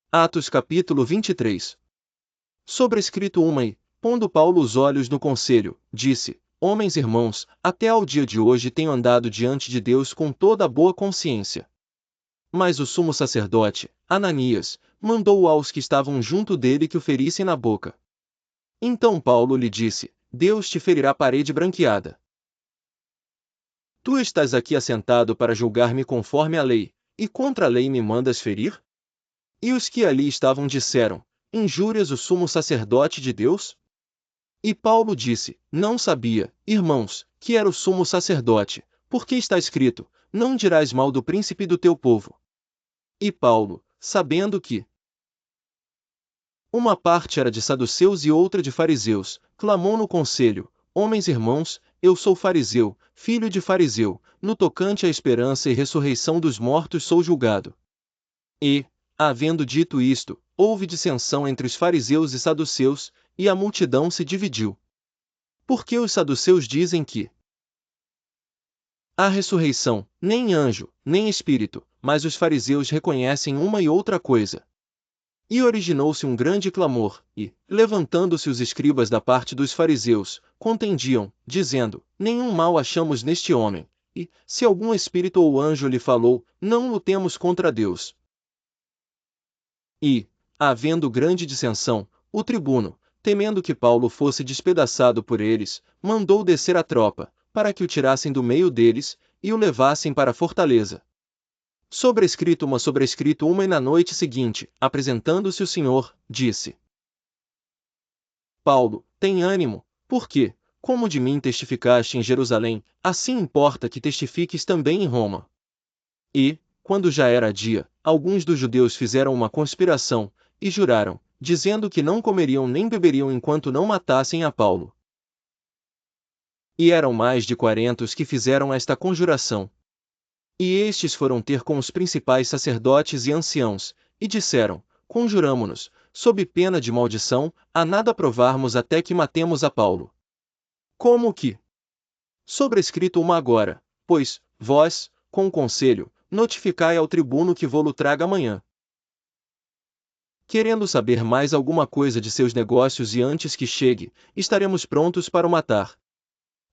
Atos capítulo 23. Sobrescrito uma e, pondo Paulo os olhos no conselho, disse: Homens irmãos, até ao dia de hoje tenho andado diante de Deus com toda a boa consciência. Mas o sumo sacerdote, Ananias, mandou aos que estavam junto dele que o ferissem na boca. Então Paulo lhe disse: Deus te ferirá parede branqueada. Tu estás aqui assentado para julgar-me conforme a lei, e contra a lei me mandas ferir? E os que ali estavam disseram: Injúrias o sumo sacerdote de Deus? E Paulo disse: Não sabia, irmãos, que era o sumo sacerdote, porque está escrito: Não dirás mal do príncipe do teu povo. E Paulo, sabendo que uma parte era de saduceus e outra de fariseus, clamou no conselho: Homens irmãos, eu sou fariseu, filho de fariseu, no tocante à esperança e ressurreição dos mortos sou julgado. E, havendo dito isto, houve dissensão entre os fariseus e saduceus, e a multidão se dividiu. Porque os saduceus dizem que há ressurreição, nem anjo, nem espírito, mas os fariseus reconhecem uma e outra coisa. E originou-se um grande clamor, e, levantando-se os escribas da parte dos fariseus, contendiam, dizendo: Nenhum mal achamos neste homem, e, se algum espírito ou anjo lhe falou, não lutemos contra Deus. E, havendo grande dissensão, o tribuno, temendo que Paulo fosse despedaçado por eles, mandou descer a tropa, para que o tirassem do meio deles, e o levassem para a fortaleza. Sobrescrito uma e na noite seguinte, apresentando-se o Senhor, disse: Paulo, tem ânimo, porque, como de mim testificaste em Jerusalém, assim importa que testifiques também em Roma. E, quando já era dia, alguns dos judeus fizeram uma conspiração, e juraram, dizendo que não comeriam nem beberiam enquanto não matassem a Paulo. E eram mais de 40 os que fizeram esta conjuração. E estes foram ter com os principais sacerdotes e anciãos, e disseram: Conjuramo-nos, sob pena de maldição, a nada provarmos até que matemos a Paulo. Como que? Sobrescrito uma agora, pois, vós, com o conselho, notificai ao tribuno que vô-lo traga amanhã. Querendo saber mais alguma coisa de seus negócios e antes que chegue, estaremos prontos para o matar.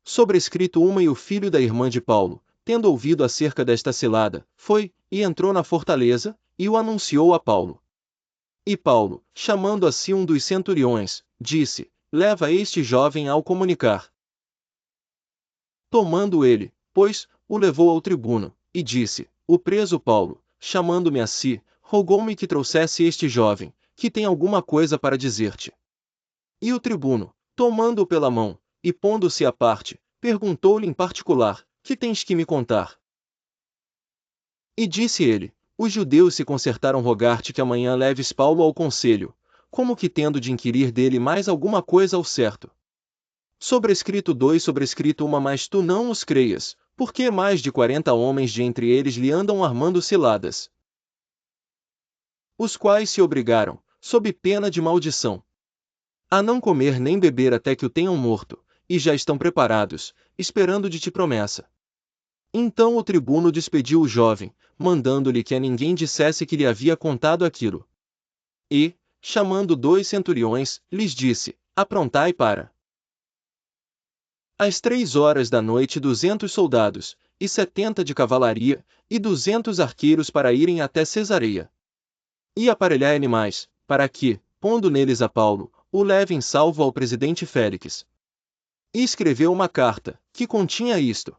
Sobrescrito uma e o filho da irmã de Paulo, tendo ouvido acerca desta cilada, foi, e entrou na fortaleza, e o anunciou a Paulo. E Paulo, chamando a si um dos centuriões, disse: Leva este jovem ao comunicar. Tomando ele, pois, o levou ao tribuno, e disse: O preso Paulo, chamando-me a si, rogou-me que trouxesse este jovem, que tem alguma coisa para dizer-te. E o tribuno, tomando-o pela mão, e pondo-se à parte, perguntou-lhe em particular: Que tens que me contar? E disse ele: Os judeus se concertaram rogar-te que amanhã leves Paulo ao conselho, como que tendo de inquirir dele mais alguma coisa ao certo. Sobrescrito uma, mas tu não os creias, porque mais de 40 homens de entre eles lhe andam armando ciladas. Os quais se obrigaram, sob pena de maldição, a não comer nem beber até que o tenham morto, e já estão preparados, esperando de ti promessa. Então o tribuno despediu o jovem, mandando-lhe que a ninguém dissesse que lhe havia contado aquilo. E, chamando 2 centuriões, lhes disse: Aprontai para às 3 horas da noite 200 soldados, e 70 de cavalaria, e 200 arqueiros para irem até Cesareia. E aparelhai animais, para que, pondo neles a Paulo, o levem salvo ao presidente Félix. E escreveu uma carta, que continha isto: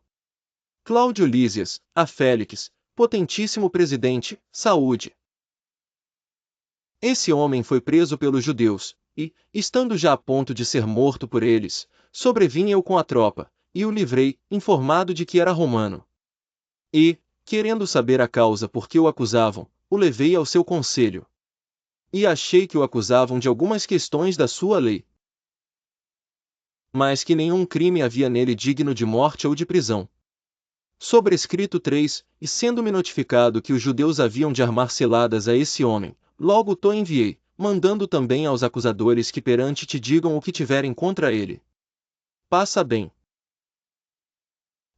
Cláudio Lísias, a Félix, potentíssimo presidente, saúde. Esse homem foi preso pelos judeus, e, estando já a ponto de ser morto por eles, sobrevim eu com a tropa, e o livrei, informado de que era romano. E, querendo saber a causa por que o acusavam, o levei ao seu conselho. E achei que o acusavam de algumas questões da sua lei, mas que nenhum crime havia nele digno de morte ou de prisão. Sobrescrito 3, e sendo-me notificado que os judeus haviam de armar ciladas a esse homem, logo to enviei, mandando também aos acusadores que perante te digam o que tiverem contra ele. Passa bem.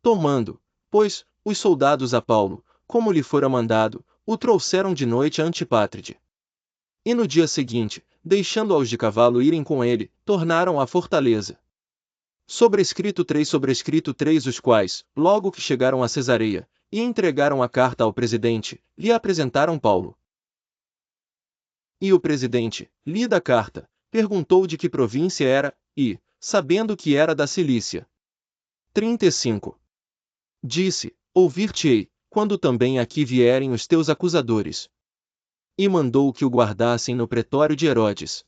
Tomando, pois, os soldados a Paulo, como lhe fora mandado, o trouxeram de noite a Antipátride. E no dia seguinte, deixando aos de cavalo irem com ele, tornaram à fortaleza. Sobrescrito 3, os quais, logo que chegaram a Cesareia, e entregaram a carta ao presidente, lhe apresentaram Paulo. E o presidente, lida a carta, perguntou de que província era, e, sabendo que era da Cilícia. 35. Disse, ouvir-te-ei, quando também aqui vierem os teus acusadores. E mandou que o guardassem no pretório de Herodes.